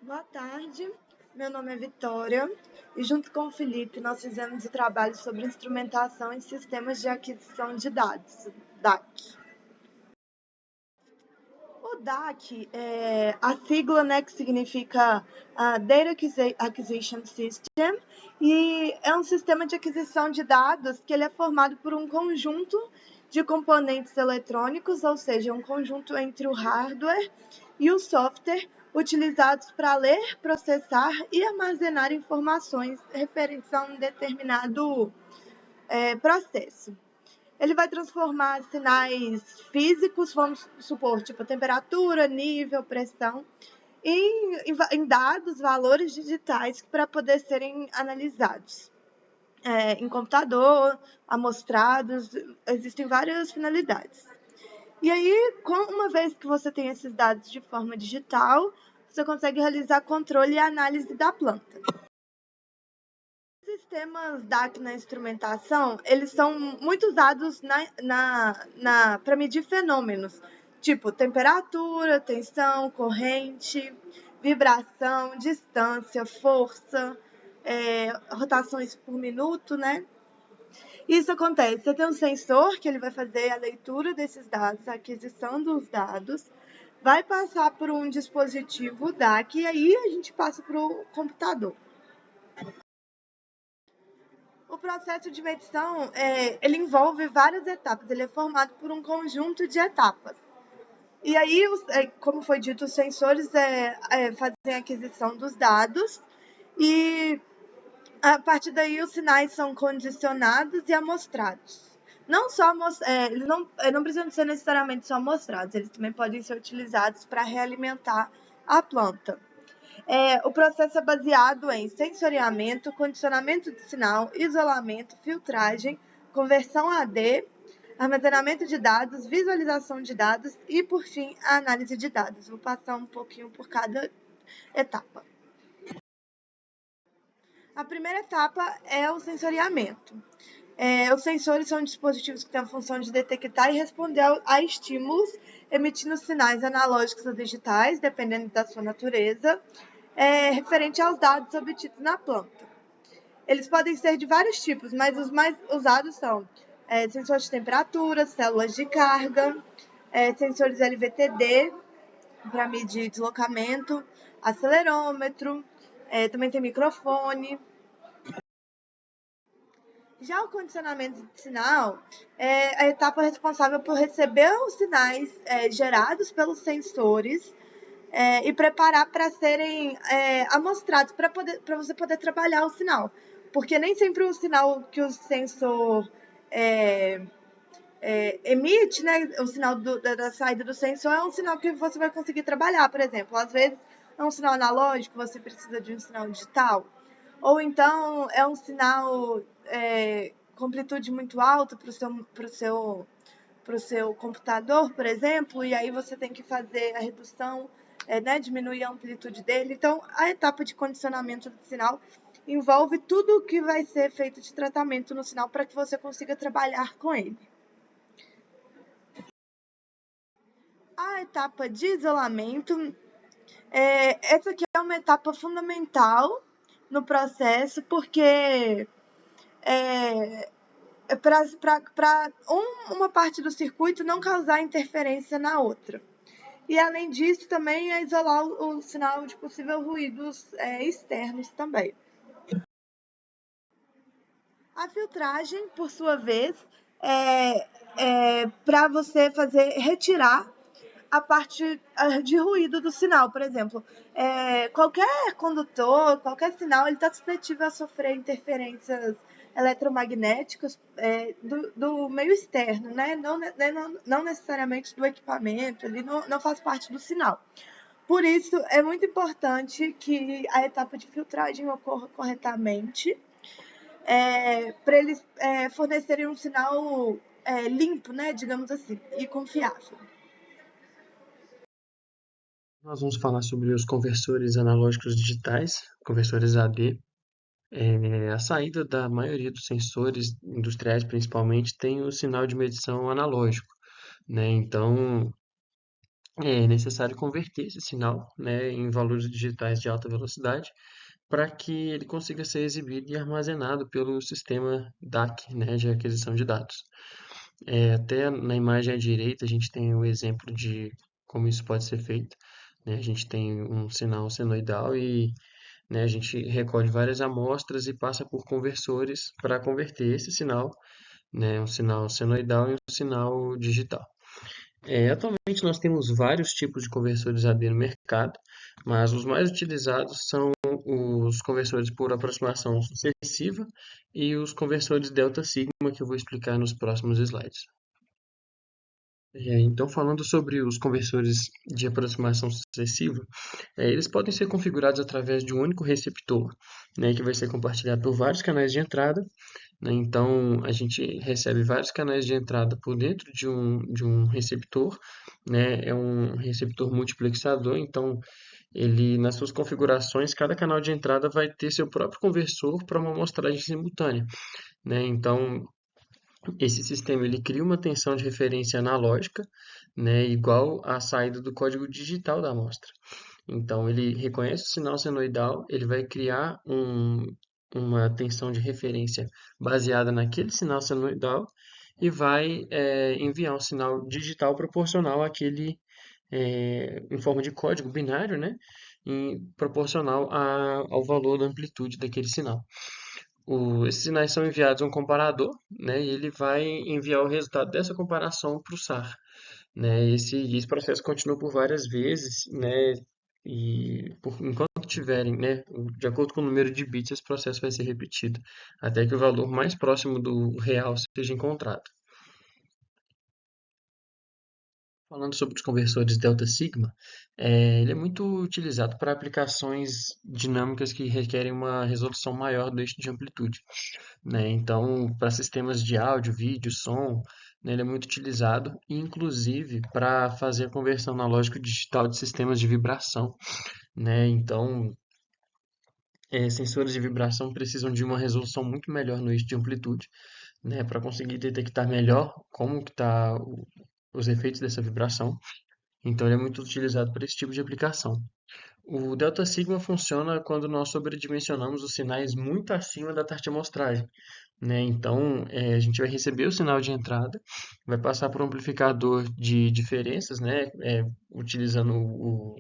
Boa tarde, meu nome é Vitória e junto com o Felipe nós fizemos o trabalho sobre instrumentação em sistemas de aquisição de dados, DAC. O DAC, a sigla, né, que significa Data Acquisition System, e é um sistema de aquisição de dados que ele é formado por um conjunto de componentes eletrônicos, ou seja, um conjunto entre o hardware e o software utilizados para ler, processar e armazenar informações referentes a um determinado processo. Ele vai transformar sinais físicos, vamos supor, tipo temperatura, nível, pressão, em dados, valores digitais para poder serem analisados. Em computador, amostrados, existem várias finalidades. E aí, uma vez que você tem esses dados de forma digital, você consegue realizar controle e análise da planta. Os sistemas DAC na instrumentação, eles são muito usados para medir fenômenos, tipo temperatura, tensão, corrente, vibração, distância, força, rotações por minuto, né? Isso acontece, você tem um sensor que ele vai fazer a leitura desses dados, a aquisição dos dados, vai passar por um dispositivo DAC e aí a gente passa para o computador. O processo de medição, ele envolve várias etapas, ele é formado por um conjunto de etapas. E aí, como foi dito, os sensores fazem a aquisição dos dados e a partir daí os sinais são condicionados e amostrados. Não só eles não precisam ser necessariamente só amostrados, eles também podem ser utilizados para realimentar a planta. O processo é baseado em sensoriamento, condicionamento de sinal, isolamento, filtragem, conversão AD, armazenamento de dados, visualização de dados e, por fim, a análise de dados. Vou passar um pouquinho por cada etapa. A primeira etapa é o sensoriamento. Os sensores são dispositivos que têm a função de detectar e responder a estímulos, emitindo sinais analógicos ou digitais, dependendo da sua natureza, referente aos dados obtidos na planta. Eles podem ser de vários tipos, mas os mais usados são sensores de temperatura, células de carga, sensores LVTD para medir deslocamento, acelerômetro, também tem microfone. Já o condicionamento de sinal é a etapa responsável por receber os sinais gerados pelos sensores e preparar para serem amostrados, para você poder trabalhar o sinal. Porque nem sempre o sinal que o sensor emite, né, o sinal da saída do sensor é um sinal que você vai conseguir trabalhar, por exemplo. Às vezes é um sinal analógico, você precisa de um sinal digital. Ou então é um sinal com amplitude muito alta para o seu computador, por exemplo, e aí você tem que fazer a redução, diminuir a amplitude dele. Então, a etapa de condicionamento do sinal envolve tudo o que vai ser feito de tratamento no sinal para que você consiga trabalhar com ele. A etapa de isolamento, essa aqui é uma etapa fundamental no processo, porque para uma parte do circuito não causar interferência na outra. E, além disso, também é isolar o sinal de possível ruídos externos também. A filtragem, por sua vez, para você retirar a parte de ruído do sinal. Por exemplo, qualquer condutor, qualquer sinal, ele está suscetível a sofrer interferências eletromagnéticas do meio externo, né? Não necessariamente do equipamento, ele não faz parte do sinal. Por isso, é muito importante que a etapa de filtragem ocorra corretamente, para eles fornecerem um sinal limpo, né, digamos assim, e confiável. Nós vamos falar sobre os conversores analógicos digitais, conversores AD. A saída da maioria dos sensores industriais, principalmente, tem o sinal de medição analógico, né? Então, é necessário converter esse sinal, né, em valores digitais de alta velocidade para que ele consiga ser exibido e armazenado pelo sistema DAC, né, de aquisição de dados. Até na imagem à direita a gente tem o exemplo de como isso pode ser feito, né? A gente tem um sinal senoidal e, né, a gente recolhe várias amostras e passa por conversores para converter esse sinal, né, um sinal senoidal em um sinal digital. Atualmente nós temos vários tipos de conversores AD no mercado, mas os mais utilizados são os conversores por aproximação sucessiva e os conversores delta sigma, que eu vou explicar nos próximos slides. Então, falando sobre os conversores de aproximação sucessiva, eles podem ser configurados através de um único receptor, né, que vai ser compartilhado por vários canais de entrada, né? Então, a gente recebe vários canais de entrada por dentro de um receptor, né? É um receptor multiplexador, então ele, nas suas configurações, cada canal de entrada vai ter seu próprio conversor para uma amostragem simultânea, né? Então, esse sistema ele cria uma tensão de referência analógica, né, igual à saída do código digital da amostra. Então, ele reconhece o sinal senoidal, ele vai criar uma tensão de referência baseada naquele sinal senoidal e vai enviar um sinal digital proporcional àquele, em forma de código binário, né, proporcional ao valor da amplitude daquele sinal. Esses sinais são enviados a um comparador, né, e ele vai enviar o resultado dessa comparação para o SAR, né? Esse processo continua por várias vezes, né? E enquanto tiverem, né, de acordo com o número de bits, esse processo vai ser repetido, até que o valor mais próximo do real seja encontrado. Falando sobre os conversores delta sigma, ele é muito utilizado para aplicações dinâmicas que requerem uma resolução maior do eixo de amplitude, né? Então, para sistemas de áudio, vídeo, som, né, ele é muito utilizado, inclusive para fazer a conversão analógico digital de sistemas de vibração, né? Então, sensores de vibração precisam de uma resolução muito melhor no eixo de amplitude, né, para conseguir detectar melhor como que tá os efeitos dessa vibração. Então, ele é muito utilizado para esse tipo de aplicação. O delta sigma funciona quando nós sobredimensionamos os sinais muito acima da taxa de amostragem, né? Então, a gente vai receber o sinal de entrada, vai passar por um amplificador de diferenças, né? Utilizando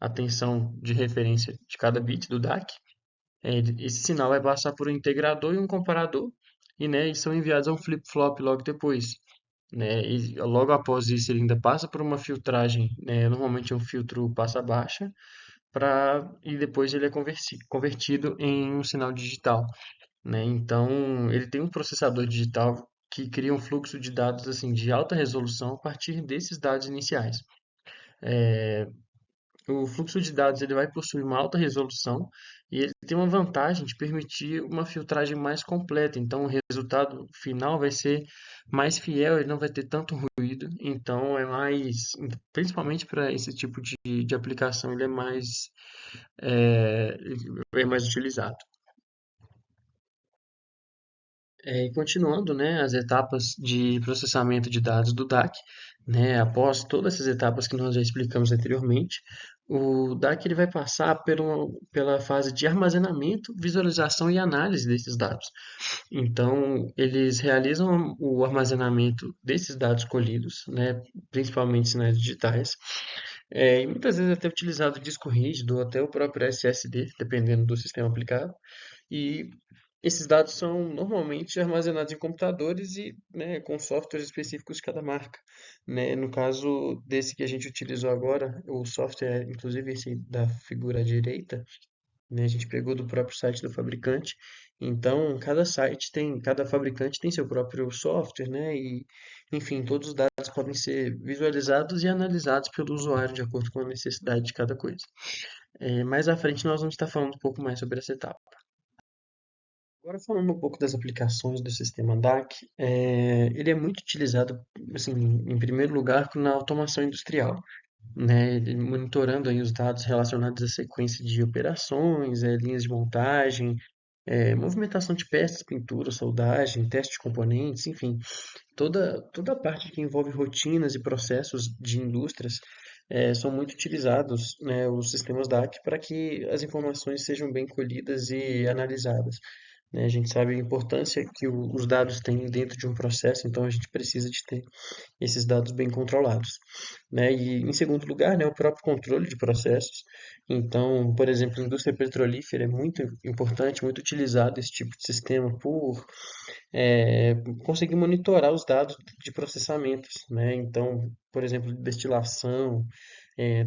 a tensão de referência de cada bit do DAC. Esse sinal vai passar por um integrador e um comparador, e, né, e são enviados a um flip-flop logo depois, né? E logo após isso ele ainda passa por uma filtragem, né? Normalmente é um filtro passa-baixa, e depois ele é convertido em um sinal digital, né? Então, ele tem um processador digital que cria um fluxo de dados assim de alta resolução a partir desses dados iniciais. O fluxo de dados ele vai possuir uma alta resolução e ele tem uma vantagem de permitir uma filtragem mais completa. Então, o resultado final vai ser mais fiel, ele não vai ter tanto ruído. Então, principalmente para esse tipo de aplicação, é, é mais utilizado. E continuando, né, as etapas de processamento de dados do DAC, né, após todas essas etapas que nós já explicamos anteriormente, o DAC ele vai passar pela fase de armazenamento, visualização e análise desses dados. Então, eles realizam o armazenamento desses dados colhidos, né, principalmente sinais digitais, e muitas vezes até utilizado disco rígido ou até o próprio SSD, dependendo do sistema aplicado. E esses dados são normalmente armazenados em computadores e, né, com softwares específicos de cada marca, né? No caso desse que a gente utilizou agora, o software, inclusive esse da figura à direita, né, a gente pegou do próprio site do fabricante. Então, cada fabricante tem seu próprio software, né? E, enfim, todos os dados podem ser visualizados e analisados pelo usuário de acordo com a necessidade de cada coisa. Mais à frente nós vamos estar falando um pouco mais sobre essa etapa. Agora falando um pouco das aplicações do sistema DAC, ele é muito utilizado, assim, em primeiro lugar, na automação industrial, né? Ele monitorando aí os dados relacionados à sequência de operações, linhas de montagem, movimentação de peças, pintura, soldagem, teste de componentes, enfim, toda a parte que envolve rotinas e processos de indústrias, são muito utilizados, né, os sistemas DAC para que as informações sejam bem colhidas e analisadas, né? A gente sabe a importância que os dados têm dentro de um processo, então a gente precisa de ter esses dados bem controlados, né? E em segundo lugar, né, o próprio controle de processos. Então, por exemplo, a indústria petrolífera é muito importante, muito utilizado esse tipo de sistema por conseguir monitorar os dados de processamentos, né? Então, por exemplo, destilação,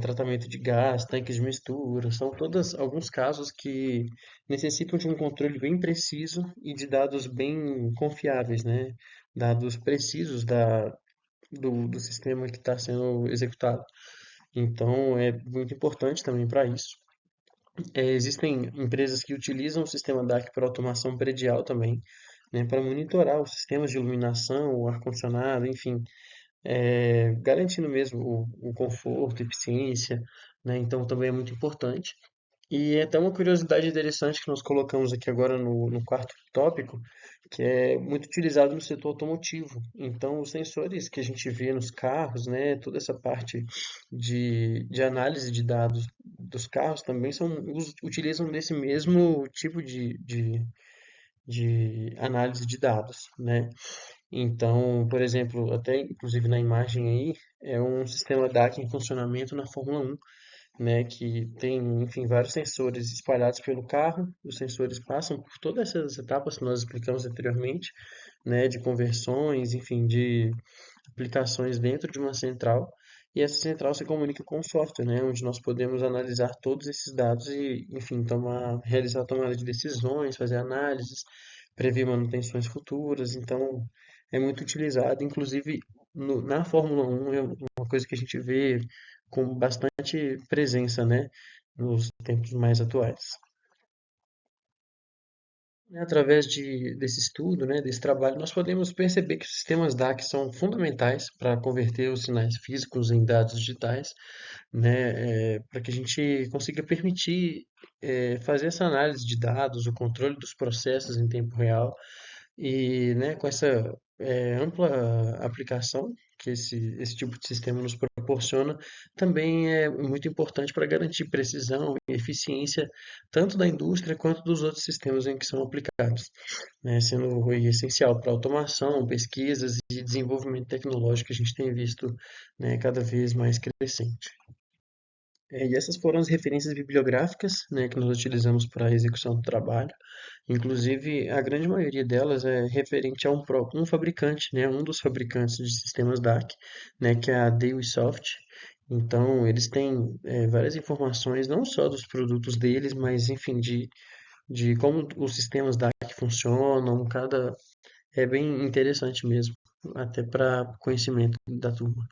tratamento de gás, tanques de mistura, são todos alguns casos que necessitam de um controle bem preciso e de dados bem confiáveis, né? Dados precisos do sistema que está sendo executado. Então, é muito importante também para isso. Existem empresas que utilizam o sistema DAC para automação predial também, né, para monitorar os sistemas de iluminação, o ar-condicionado, enfim, garantindo mesmo o conforto, eficiência, né, então também é muito importante. E é até uma curiosidade interessante que nós colocamos aqui agora no quarto tópico, que é muito utilizado no setor automotivo. Então, os sensores que a gente vê nos carros, né, toda essa parte de análise de dados dos carros também utilizam desse mesmo tipo de análise de dados, né? Então, por exemplo, até inclusive na imagem aí, é um sistema DAC em funcionamento na Fórmula 1, né, que tem, enfim, vários sensores espalhados pelo carro. Os sensores passam por todas essas etapas que nós explicamos anteriormente, né, de conversões, enfim, de aplicações dentro de uma central. E essa central se comunica com o software, né, onde nós podemos analisar todos esses dados e, enfim, realizar a tomada de decisões, fazer análises, prever manutenções futuras. Então, é muito utilizado, inclusive na Fórmula 1 é uma coisa que a gente vê com bastante presença, né, nos tempos mais atuais. Através desse estudo, né, desse trabalho, nós podemos perceber que os sistemas DAC são fundamentais para converter os sinais físicos em dados digitais, né, para que a gente consiga permitir fazer essa análise de dados, o controle dos processos em tempo real e, né, com essa ampla aplicação que esse tipo de sistema nos proporciona, também é muito importante para garantir precisão e eficiência tanto da indústria quanto dos outros sistemas em que são aplicados, né, sendo essencial para automação, pesquisas e desenvolvimento tecnológico que a gente tem visto, né, cada vez mais crescente. E essas foram as referências bibliográficas, né, que nós utilizamos para a execução do trabalho. Inclusive, a grande maioria delas é referente a um fabricante, né, um dos fabricantes de sistemas DAC, né, que é a Deweysoft. Então, eles têm várias informações, não só dos produtos deles, mas, enfim, de como os sistemas DAC funcionam. É bem interessante mesmo, até para conhecimento da turma.